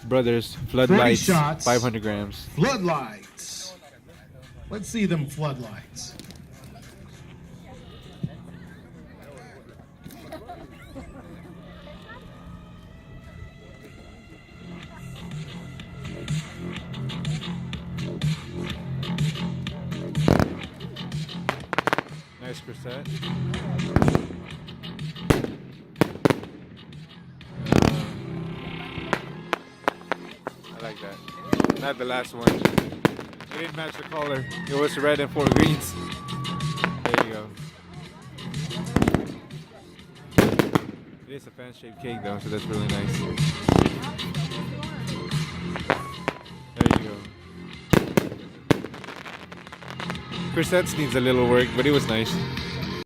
Brothers, 30 floodlights, shots. 500 grams. Floodlights. Let's see them floodlights. Nice crosette. I like that. Not the last one. It didn't match the color. It was red and 4 greens. There you go. It is a fan-shaped cake though, so that's really nice. There you go. Crosettes needs a little work, but it was nice.